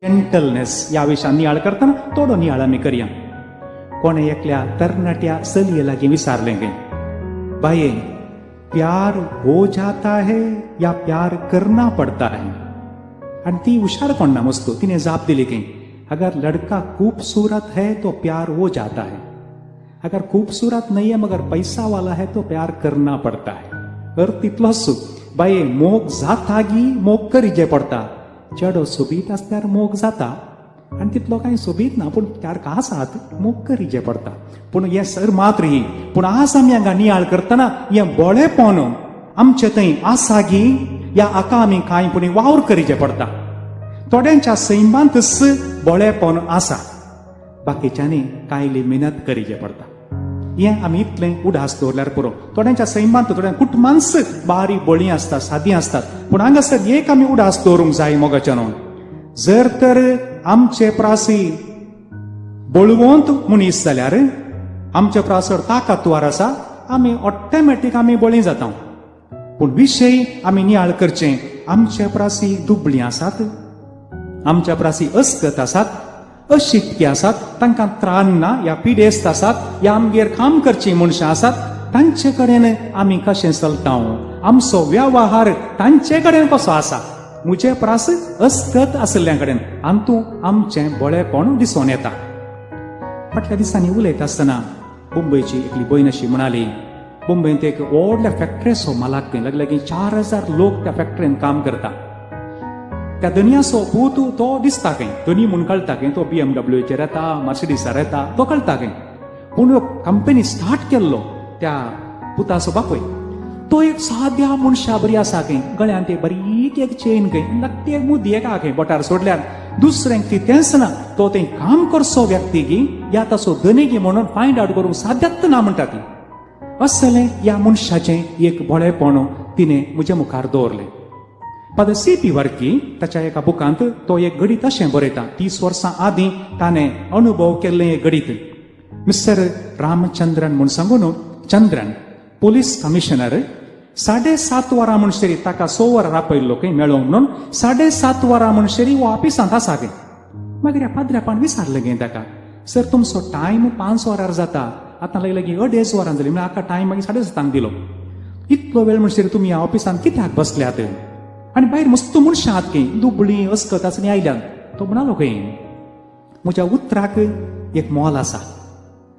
Gentleness या विशयान नियाळ करतना थोडो नियाळ आमी करया. कोणे एकल्या तरणाट्या चलये लागीं विचारलें गे, भाई प्यार हो जाता है या प्यार करना पड़ता है? आणि ती हुशार कोण ना मस्तो तिने जवाब दिली की अगर लड़का खूबसूरत है तो प्यार हो जाता है, अगर खूबसूरत नहीं है मगर पैसा वाला है तो प्यार करना पड़ता है. अर्थ इतलोच बाये मोग जातागी मोग करीचे पडटा. चेडो सोबीत आसल्यार मोग जाता आनी तितलो कांय सोबीत ना पूण त्यार कासात मोग करीचे पडटा. पूण हे सर मात्र ही पूण आज आमी हांगा नियाळ करतना हें बोळेपण आमचे थंय आसागी या हाका आमी कांय पुणी वावर करीचे पडटा. थोड्यांच्या सैमांतच बोळेपण आसा, बाकीच्यांनी कायली मेहनत करीचे पडटा. हें आमी इतलें उडास दवरल्यार पुरो. थोड्यांच्या सैमांत थोड्या कुटुंबांच बारी बळी आसता, सादी आसतात. पूण हांगासर एक आमी उडास दवरूंक जाय मोगाच्या न्हू. जर तर आमचे प्रासी बळवंत मनीस जाल्यार आमच्या प्रासर ताकदवार आसा, आमी ऑटोमॅटीक आमी बळी जाता. पूण विशय आमी नियाळ करचें, आमचे प्रासी दुबळी आसात, आमच्या प्रासी अस्कत आसात, अशिक्के आसात, तांकां त्राण ना या पिडेस्त आसात, या आमगेर काम करची मनशां आसात, तांचे कडेन आमी कशें चलता, आमचो व्यवहार तांचे कडेन कसो आसा. म्हजे प्रास अस्कत आसल्या कडेन हातूंत आमचें बळेपण दिसून येता. फाटल्या दिसांनी उलयता आसतना मुंबयची एकली भयण अशी म्हणाली, मुंबयंत एक व्हडल्या फॅक्टरेचो मालक लागले की 4000 लोक त्या फॅक्टरीन काम करता. त्या धनियाचो पूत तो दिसता खंय, धनी म्हूण कळटा खंय, तो BMW येता, मर्सिडीसार येता, तो कळटा खंय. पूण कंपनी स्टार्ट केल्लो त्या पुताचो बापूय, तो एक साद्या मनशा बरी आसा खंय, गळ्यान ते बारीक एक चेन खंय, लागती एक मुदी एक खंय बोटार सोडल्यार दुसऱ्यांक ती तेंच ना. तो थंय काम करचो व्यक्ती गी या ताचो धनी गी म्हणून फायंड आउट करूंक साध्यत ना म्हणटा ती. असलें ह्या मनशाचें एक बोळेपण तिने म्हजे मुखार दवरलें. पाद C.P. वर्की ताच्या एका बुकांत तो एक गणित अशें बरयता. 30 वर्सां आदीं ताणें अनुभव केल्लें एक गणित. मिस्टर रामचंद्रन म्हूण सांगून चंद्रन पुलीस कमिशनर 7.5 वरां म्हणसरी ताका 6 वरां रापयल्लो खंय मेळोंक म्हणून 7.5 वरां म्हणसरी हो ऑफिसांत आसा खंय. मागीर ह्या पाद्र्यापान विचारलें गे ताका, सर तुमचो टायम 5 वरार जाता, आतां लागीं 2.5 वरां जाली, म्हळ्यार हाका टायम मागीर 7:30 दिलो. इतलो वेळ म्हणसरी तुमी ह्या ऑफिसांत कित्याक बसल्यात? आनी भायर मस्त मनशां आहात खंय, दुबळी अस्कत आसली आयल्यात. तो म्हणालो खंय, म्हज्या उतराक एक मोल आसा.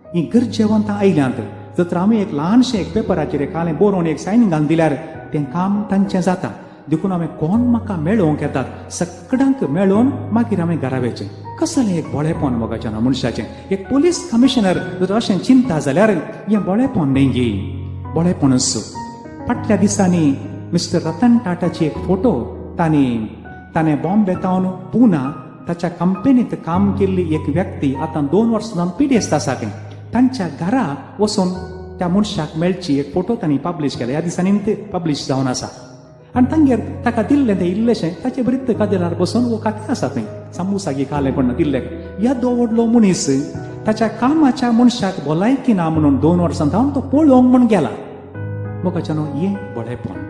ही गरजेवंत आयल्यांत जर आमी एक ल्हानशें एक पेपराचेर एकालें बरोवन एक सायन घालून दिल्यार तें काम तांचें जाता. देखून हांवें कोण म्हाका मेळोवंक येतात सगळ्यांक मेळोवन मागीर हांवें घरा वयचें. कसलें एक बोळेपण मोगाचें ना मनशाचें. एक पुलीस कमिशनर जर अशें चिंता जाल्यार हें बोळेपण न्ही गे, बोळेपणच. फाटल्या दिसांनी मिस्टर रतन टाटाची एक फोटो ताणें बॉम्बेतावन पुना ताच्या कंपनींत काम केल्ली एक व्यक्ती आतां 2 वर्सां जावन पिडेस्त आसा खंय, तांच्या घरा वचून त्या मनशाक मेळची एक फोटो तांणी पब्लीश केला. ह्या दिसांनी ते पब्लीश जावन आसा. आनी तांगेर ताका दिल्लें तें इल्लेशें ताचे बरीत कदेलार बसून वो खातें आसा थंय, सामूसागी खालें पण दिल्लें. येदो व्हडलो मनीस ताच्या कामाच्या मनशाक भलायकी ना म्हणून 2 वर्सां जावन तो पळोवंक म्हूण गेला. मोगाच्या न्हू हें बळेपण.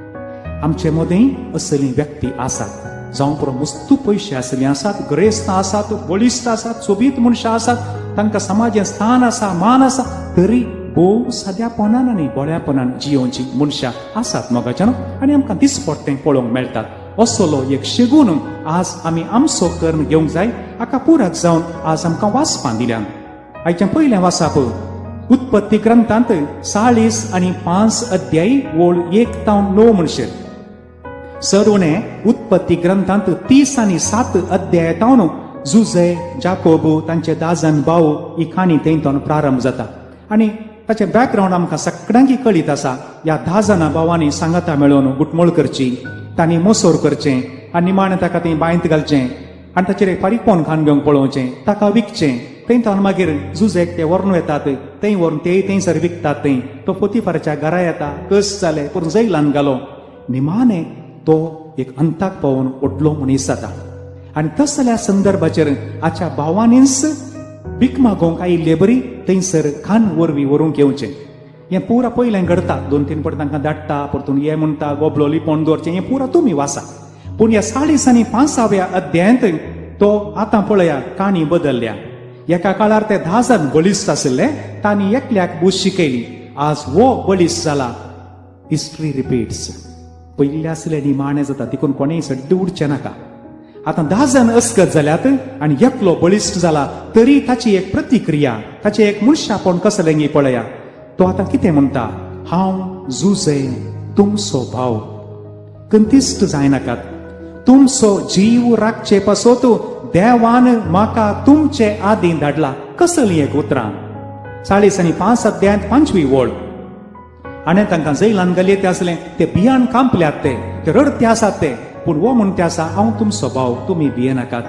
आमचे मदीं असलीं व्यक्ती आसात, जावं पुरो मस्त पयशे आसलीं आसात, ग्रेस्त आसात, बळिश्ट आसात, सोबीत मनशां आसात, तांकां समाजान स्थान आसा, मान आसा, तरी भोव साद्यापणान आनी बोळ्यापणान जियोवची मनशां आसात मोगाच्यान. आनी आमकां दिसपट तें पळोवंक मेळटात. असलो एक शेगून आज आमी आमचो कर्म घेवंक जाय. हाका पुराक जावन आज आमकां वाचपां दिल्यान. आयचें पयलें वाचप उत्पत्ती ग्रंथांत 40 आनी 5 अध्याय ओळ 1 ते 9 म्हणसर. सरुणें उत्पत्ती ग्रंथांत 30 आनी 7 अध्यायातावन जुजे जाकोब तांचे दाजन भाव ही खाणी थंयतून प्रारंभ जाता. आनी ताचें बॅकग्रावंड आमकां सगळ्यांक कळीत आसा. ह्या 10 जाणां भावांनी सांगाता मेळोवन गुटमोळ करची, तांणी मोसोर करचें आनी निमाणें ताका थंय बांयत घालचें आनी ताचेर एक फारीकपण खाण घेवंक पळोवचें, ताका विकचें. थंयतून मागीर जुजेक ते व्हरून येतात, थंय व्हरून ते थंयसर विकतात. थंय तो पोतिफाराच्या घरा येता, कस जालें पूण जैलान घालो. निमाणें तो एक अंताक पावून व्हडलो मनीस जाता. आनी तसल्या संदर्भाचेर हाच्या भावांनीच भीक मागोवंक आयिल्ले बरी थंयसर खान वरवीं व्हरूंक येवचें. हें पुरा पयलें घडता. 2-3 फावटी तांकां धाडटा, परतून हें म्हणटा गोबलो लिपोवन दवरचें, हें पुरा तुमी वाचा. पूण ह्या 40 आनी 5व्या अध्यायांत तो आतां पळया काणी बदलल्या. एका काळार ते 10 जण बळिश्ट आशिल्ले, तांणी एकल्याक बूश शिकयली. आज वो बळिश्ट जाला. History repeats. पयलीं आसले निमाणे जाता, देखून कोणेय सड्ड उडचे नाका. आतां 10 जण अस्गत जाल्यात आनी एकलो बळिश्ट जाला, तरी ताची एक प्रतिक्रिया, ताचे एक मनशापण कसलें पळया. तो आतां कितें म्हणटा? हांव जुजे तुमचो भाव. कंतिश्ट जायनाकात. तुमचो जीव राखचे पासोत देवान म्हाका तुमचे आदीं धाडला. कसलीं एक उतरां. 40:5 अध्यायांत 5वी ओळ. आनी तांकां जैलान घालयते आसले, ते भियान कांपल्यात, ते रडते आसात ते. पूण वो म्हणटे आसा, हांव तुमचो भाव, तुमी भियेनाकात.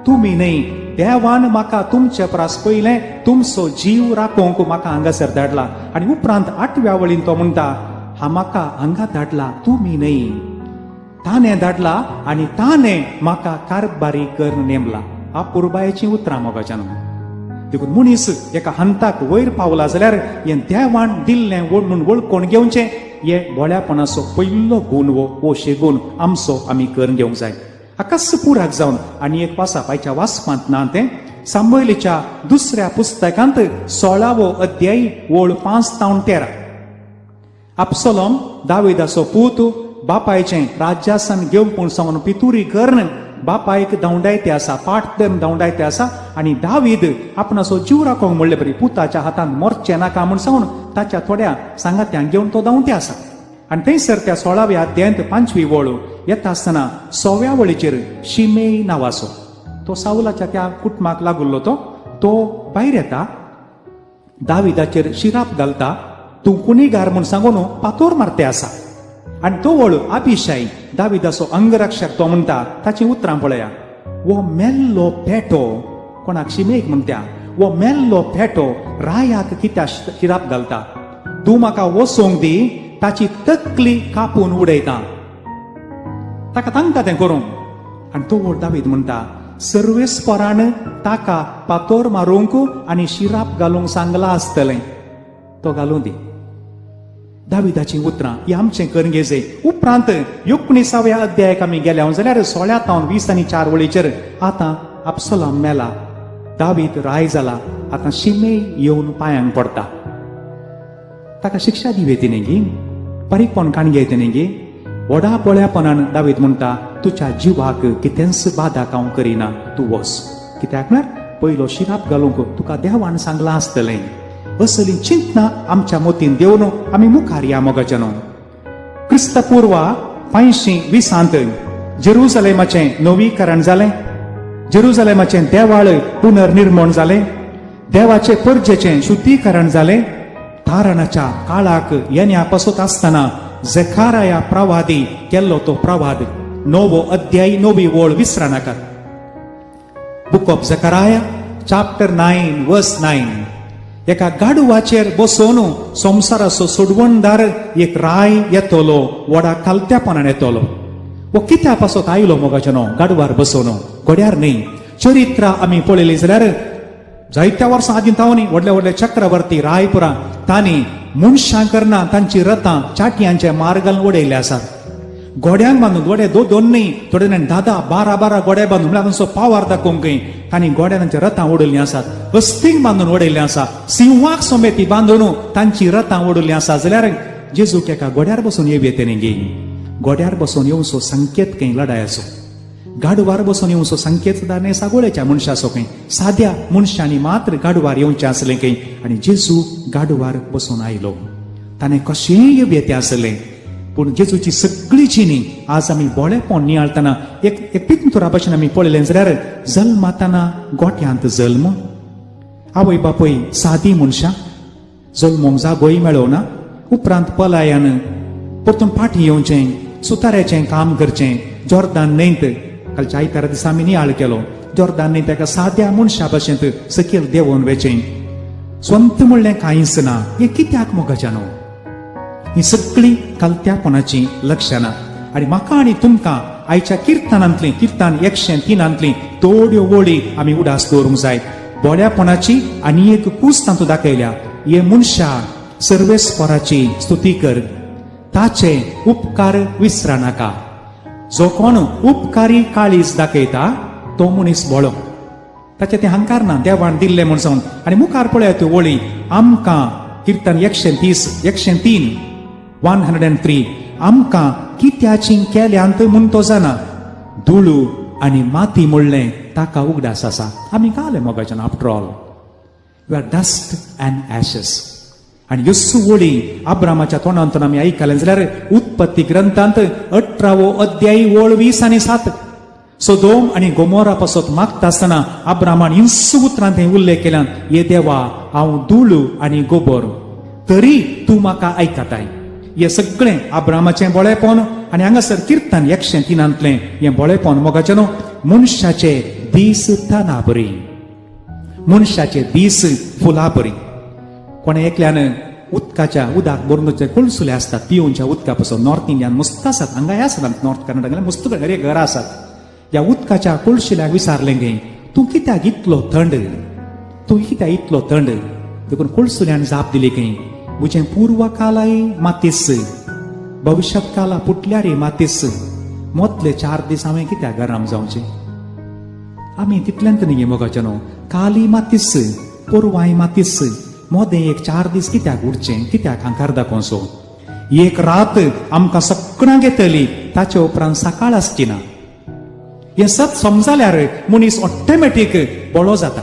तुमी न्हय, देवान म्हाका तुमचे परस पयलें तुमचो जीव राखोवंक म्हाका हांगासर धाडला. आनी उपरांत 8व्या वळीन तो म्हणटा, हांव म्हाका हांगा धाडला, तुमी न्हय. ताणें धाडला आनी ताणें म्हाका कारभारी कर नेमला. हा पुरबायेचीं उतरां मोगाच्यान. देखून मनीस एका हंताक वयर पावला जाल्यार हें देवान दिल्लें म्हणून वळखून घेवचें. हे बोळ्यापणाचो पयलो गूण वो शेगून आमी करून घेवंक जाय. आकास पुराक जावन आनी एक पासाप आयच्या वाचपांत ना तें सामुएलीच्या 2ऱ्या पुस्तकांत 16वो अध्याय ओळ 5 ते 13. अबसलोम दाविदाचो पूत बापायचें राज्यासन घेवंक म्हूण सांगून पितुरी कर्ण बापायक धांवडायते आसा, पाठ धरून धांवडायते आसा. आनी दावीद आपणाचो जीव राखोवंक म्हणले बरी पुताच्या हातान मरचें नाका म्हूण सांगून ताच्या थोड्या सांगात्यांक घेवन तो धांवते आसा. आनी थंयसर त्या 16व्या अध्यायांत 5वी ओळ येता आसतना 6व्या वळीचेर शिमेई नांवाचो, तो साऊलाच्या त्या कुटुंबाक लागुल्लो तो भायर येता. दाविदाचेर शिराप घालता. तूं कुणीगार म्हूण सांगून पातोर मारते आसा. आनी तो वळ अभिशाई दाविदाचो अंगरक्षक तो म्हणटा, ताची उतरां पळया. वो मेल्लो पेटो, कोणाक शिमेक म्हणटा, वो मेल्लो पेटो रायाक कित्याक शिराप घालता? तूं म्हाका वसोंक दी, ताची तकली कापून उडयता. ताका तांकां तें करूंक. आनी तो वळ दावीद म्हणटा, सर्वेस्परान ताका पातोर मारूंक आनी शिराप घालूंक सांगला आसतलें, तो घालूं दी. दाविदाची उतरां ही आमचें करंगेजे. उपरांत 19व्या अध्यायाक आमी गेल्या जाल्यार 16 ते 20 आनी 4 वळीचेर आतां अबसलोम मेला, दावीद राय जाला. आतां शिमेई येवन पांयांक पडटा. ताका शिक्षा दिवे तिणें गी, बारीकपण काणगे तिणें गी. व्हडा पळ्यापणान दावीद म्हणटा, तुज्या जिवाक कितेंच बादाक हांव करिना, तूं वच. कित्याक म्हळ्यार पयलो शिराप घालूंक तुका देवान सांगलां आसतलें. असली चिंतना आमच्या मोतीन देवन आमी मुखार या मोगाच्यान. क्रिस्तपूर्व 520 जेरुसलेमाचें नवीकरण जालें. जेरुसलेमाचें देवाळ पुनर्निर्माण जालें. देवाचे परजेचें शुद्धीकरण जालें. तारणाच्या काळाक येण्या पासत आसतना झेखाराया प्रवादी केल्लो तो प्रवाद 9वो अध्याय 9वी ओळ विसरा नाकात. बुक ऑफ झेखाराया चॅप्टर 9 वर्स 9. एका गाडवाचेर बसोवन संवसाराचो सोडवणदार एक राय येतलो, व्हडा कालत्यापणान येतलो. वो कित्या पासत आयलो मोगाच्यानो? गाडवार बसोवन, घोड्यार न्हय. चरित्रां आमी पळयली जाल्यार जायत्या वर्सां आदीं तावनी व्हडले व्हडले चक्रवर्ती रायपुरां तांणी मनशां करना तांची रथां चाटयांचे मार्गान उडयले आसात. घोड्यांक बांदून घोडे दोन न्हय, थोडे जाण 10-12 घोडे बांदून म्हळ्यार तांचो पावर दाखोवंक तांणी घोड्यांच्या रथां उडयल्लीं आसात. हस्तींक बांदून उडयल्लीं आसा. सिंहाक सोमेती बांदून तांची रथां उडयल्लीं आसा. जाल्यार जेजूक एका घोड्यार बसून येवये तेणें गे. घोड्यार बसून येवचो संकेत खंय लढायाचो. गाडवार बसून येवचो संकेत दाने सागोळेच्या मनशाचो खंय. साद्या मनशांनी मात्र गाडवार येवचें आसलें खंय. आनी जेजू गाडवार बसून आयलो. ताणें कशेंय येवये आसलें. पूण जेजूची सगळी जिणी आज आमी बोळेपण नियाळतना एक पिंतुरा भशेन आमी पळयलें जाल्यार जल्मातना गोठ्यांत जल्म. आवय बापूय सादी मनशां जल्मोंक जागोय मेळोना. उपरांत पलायन परतून फाटीं येवचें, सुताऱ्याचें काम करचें. जॉर्दान न्हंयत कालच्या आयतारा दिसा आमी नियाळ केलो. जॉर्दान न्हंयत एका साद्या मनशा भशेन सकयल देंवोन वेचें. स्वंत म्हणलें कांयच ना. हें कित्याक मोगाच्यानो? ही सगळी कालत्यापणाची लक्षणां. आनी म्हाका आनी तुमकां आयच्या किर्तनांतली किर्तन 103 थोड्यो वळी आमी उडास दवरूंक जाय. बोळ्यापणाची आनी एक कूस तातूंत दाखयल्या. हे मनशा सर्वेस्पराची स्तुती कर, ताचे उपकार विसरा नाका. जो कोण उपकारी काळीज दाखयता तो मनीस बोळो ताचे ते हंकार ना देवान दिल्ले म्हूण जावन आनी मुखार पळया त्यो वळी आमकां किर्तन 103 आमकां कित्याची केल्यांत म्हूण तो जाणा धुळू आनी माती म्हणलें ताका उगडास आसा आमी घाले मोगाच्यान after all we are dust and ashes आनी ह्यो वळी अब्रामाच्या तोंडांतून आमी आयकले जाल्यार उत्पत्ती ग्रंथांत 18 अध्याय वळ 20 आनी 7 सोदोम आनी गोमोरा पासत मागता आसतना अब्रामान इंस उतरांत हे उल्लेख केल्यान ये देवा हांव धूळ आनी गोबर तरी तूं म्हाका आयकताय हे सगळें अब्रामाचें बोळेपण आनी हांगासर किर्तन 103 हें बोळेपण मोगाचें न्हू मनशाचे दीस ताना बरी मनशाचे दीस फुलां बरी कोणे एकल्यान उदकाच्या उदक भरून कुळसुले असतात पिवूंच्या उदका पासून नॉर्थ इंडियान मस्त आसात हांगाय आसात नॉर्थ कर्नाटकांत मस्त घरां आसात ह्या उदकाच्या कुळशिल्याक विचारलें गे तूं कित्याक इतलो थंड तूं कित्याक इतलो थंड देखून कुळसुल्यान जाप दिली गे म्हजें पूर्व कालाय मातीस भविष्यात काला पुटल्यारय मातीस मदले 4 दीस हांवें कित्याक गरम जावचें आमी तितल्यांत न्ही मोगाचें न्हू काली मातीस पुरवाय मातीस मोदें एक 4 दीस कित्याक उरचें कित्याक हांकार दाखोवचो एक रात आमकां सगळ्यांक येतली ताचे उपरांत सकाळ आसची ना हें सत समजल्यार मनीस ऑटोमॅटीक बळो जाता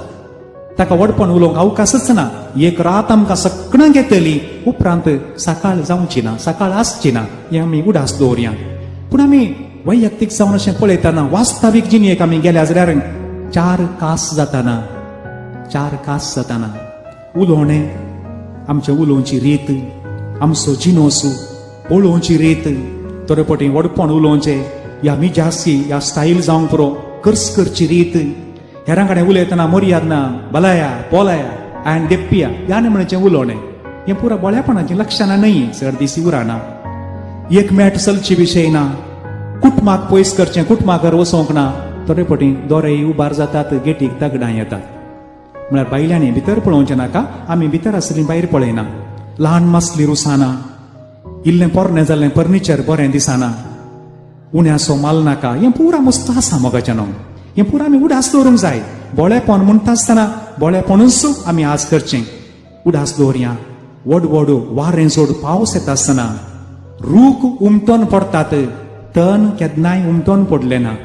ताका वडपण उलोवंक अवकाशच ना एक रात आमकां सगळ्यांक येतली उपरांत सकाळ जावची ना सकाळ आसची ना हें आमी उडास दवरया पूण आमी वैयक्तीक जावन अशें पळयतना वास्तवीक जिणेक आमी गेल्या जाल्यार 4 कास जाताना उलोवणें आमचे उलोवची रीत आमचो जिनोसू पळोवची रीत तरेपटी वडपण उलोवचें ह्या मिजासी ह्या स्टाईल जावंक पुरो कर्स करची रीत हेरां कडेन उलयतना मर्याद ना बलाया पोलाया आनी देप्पिया ह्या निमणेचें उलोवणें हें पुरा बोळ्यापणाचें लक्षणां न्हय चड दीस उराना एक मेट चलची विशय ना कुटुंबाक पयस करचें कुटुंबाक घर वसोवंक ना तरेपटी दोरेय उबार जातात गेटीक तगडां येतात म्हळ्यार बायल्यांनी भितर पळोवचें नाका आमी भितर आसलीं भायर पळयना ल्हान मासली रुसाना इल्लें पोरणें जाल्लें फर्निचर बरें दिसना उण्यासो माल नाका हें पुरा मस्त आसा मोगाचें न्हू हें पुरा आमी उडास दवरूंक जाय बोळेपण म्हणटा आसतना बोळेपणूच आमी आज करचें उडास दवरया व्हड वारें जोड पावस येता आसतना रूख उमटोन पडटात तण केन्नाय उमटोन पडलें ना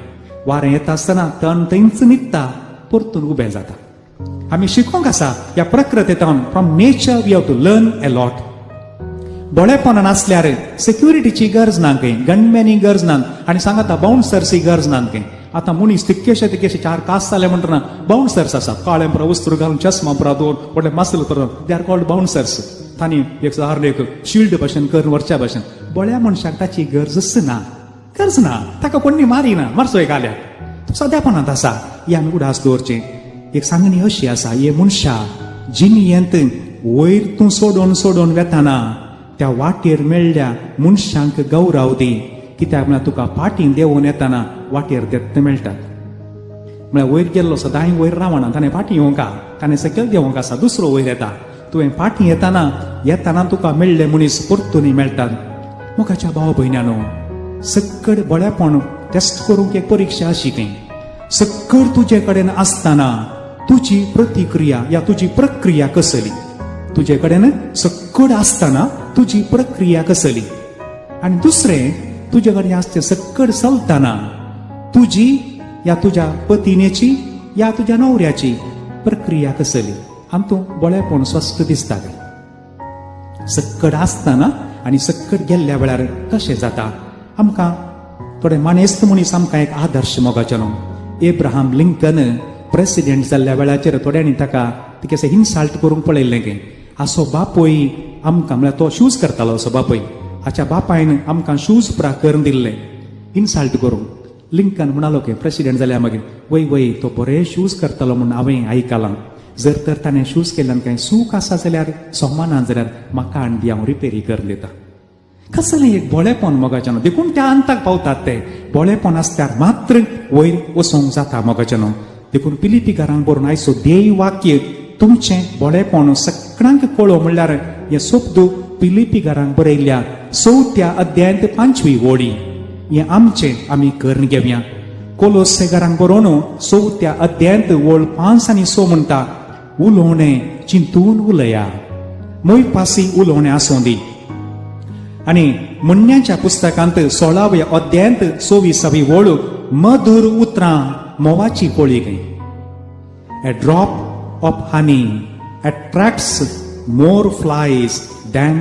वारें येता आसतना तण थंयच न्हिदता परतून उबें जाता आमी शिकोवंक आसा ह्या प्रकृतींतल्यान from nature we have to learn a lot बोळेपणान आसल्यार सेक्युरिटीची गरज ना खंय गनमॅनी गरज ना आनी सांगाता बाउन्सर्सची गरज ना खंय आतां मनीस तितकेशे 4 कास जाले म्हणटना बाउन्सर्स आसात काळे पुरो वस्त्र घालून चश्मा पुरा दवर व्हडले मसल तर दे आर कॉल्ड बाउन्सर्स तांणी एक सारकें एक शिल्ड भशेन करून वरच्या भशेन बोळ्या मनशाक ताची गरजच ना ताका कोणी मारिना मारचो एक आल्या सद्यापणांत आसा ही आमी उडास दवरचें एक सांगणी अशी आसा हे मनशा जिणयेंत वयर तूं सोडून वेताना त्या वाटेर मेळ्ळ्या मनशांक गौरव दी कित्याक म्हळ्यार तुका फाटीं देंवून येताना वाटेर देत्त मेळटात म्हळ्यार वयर गेल्लो सदांय वयर रावना ताणें फाटीं येवंका ताणें सकयल देवंक आसा दुसरो वयर येता तुवें फाटीं येताना तुका मेळ्ळे मनीस परतून मेळटात मोगाच्या भाव भयण्यांनो सक्कड बोळेपण टेस्ट करूंक एक परीक्षा अशी खंय सक्कड तुजे कडेन आसतना तुजी प्रतिक्रिया या तुजी प्रक्रिया कसली तुजे कडेन सक्कड आसतना तुजी प्रक्रिया कसली आनी दुसरें तुजे कडेन आसते सक्कड चलतना तुजी या तुज्या पत्नीची या तुज्या नवऱ्याची प्रक्रिया कसली हातूंत बोळेपण स्पश्ट दिसता सक्कड आसतना आनी सक्कड गेल्ल्या वेळार कशें जाता आमकां थोडे मानेस्त मनीस आमकां एक आदर्श मोगाचो न्हू एब्राहाम लिंकन प्रेसिडेंट जाल्ल्या वेळाचेर थोड्यांनी ताका तिकेशें इन्सल्ट करूंक पळयल्लें गे असो बापूय आमकां म्हळ्यार तो शूज करतालो असो बापूय हाच्या बापायन आमकां शूज पुरा करून दिल्ले इन्सल्ट करूंक लिंकन म्हणालो की प्रेसिडेंट जाल्या मागीर वय तो बरे शूज करतालो म्हूण हांवें आयकलां जर तर ताणें शूज केल्यान कांय सूख आसा जाल्यार सोमानान जाल्यार म्हाका हाडून हांव रिपेरी करून दिता कसलें एक बोळेपण मोगाचें न्हू देखून त्या अंताक पावतात ते बोळेपण आसल्यार मात्र वयर वचोंक जाता मोगाचें न्हू देखून पिलिपिकारांक बरोवन आयचो ध्येय वाक्य तुमचें बोळेपण सगळ्यांक कळो म्हणल्यार हें शब्द पिलिपिकारांक बरयल्ल्या 4 अध्यायांत 5वी वळी हें आमचें आमी करून घेवया कोलोसेकारांक बरोवन 4थ्या अध्यायांत वळ 5 आनी 6 म्हणटा, उलोवणें चिंतून उलया, मोयपासी उलोवणें आसूं दी. आणि मुन्यांच्या पुस्तकांत 16व्या अध्यायांत 26वी वळ मधुर उतरां मोवाची पोळी गई. A drop of honey attracts more flies than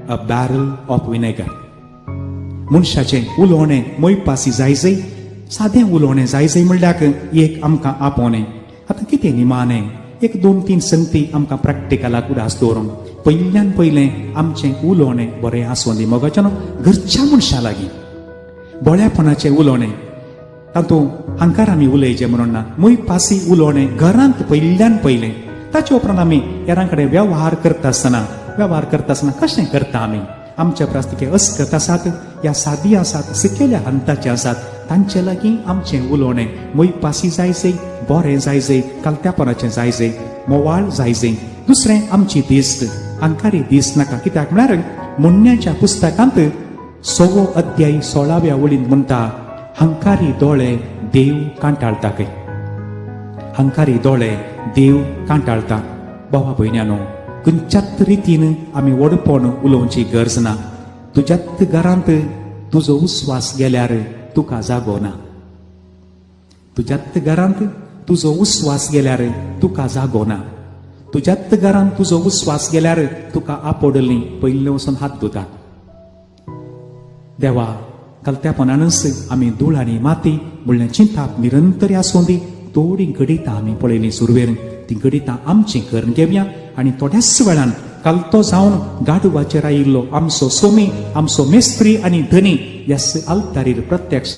a barrel of vinegar. मनशाचें उलोवणें मोयपासी जायजय, सादें उलोवणें जायजय म्हणल्यार एक आमकां आपोवणें. आतां कितें निमाणें 1-2-3 संगती आमकां प्रॅक्टिकलाक उडास दवरून पयल्यान पयलें आमचें उलोवणें बरें आसूं दी. मोगाच्यान घरच्या मनशां लागीं बोळ्यापणाचें उलोवणें, तातूंत हांकार आमी उलयचें म्हणून ना. मोयपासी उलोवणें घरांत पयल्यान पयलें. ताचे उपरांत आमी हेरां कडेन वेव्हार करता आसतना कशें करता आमी. आमच्या प्रास्तिके अस्कत आसात, ह्या सादी आसात, सिकेल्या हंताचे आसात, तांचे लागीं आमचें उलोवणें मोयपासी जायजय, बरें जायजय, कालत्यापणाचें जायजय, मोवाळ जायजय. दुसरें आमची दिस्त, हांकारी दिस्त नाका. कित्याक म्हळ्यार मुन्यांच्या पुस्तकांत 6वो अध्याय 16व्या वळींत म्हणटा, हंकारी दोळे देव कांटाळता खंय. हंकारी दोळे देव कांटाळता. भावा भयण्यानो, खंयच्याच रितीन आमी वडपण उलोवची गरज ना. तुज्याच घरांत तुजो उस्वास गेल्यार तुका जागो ना. तुज्याच घरांत तुजो उस्वास गेल्यार तुका जागो ना. तुज्याच घरांत तुजो उस्वास गेल्यार तुका आपडली पयले वचून हात धुता. देवा, कालत्यापणानच आमी धूळ आनी माती म्हणलें चिंताप निरंतर आसूं दी. थोडी गडितां आमी पळयली सुरवेर, ती गडितां आमची करून घेवया. आनी थोड्याच वेळान कालतो जावन गाडवाचेर आयिल्लो आमचो सोमी, आमचो मेस्त्री आनी धनी ह्या आल्तारीर प्रत्यक्ष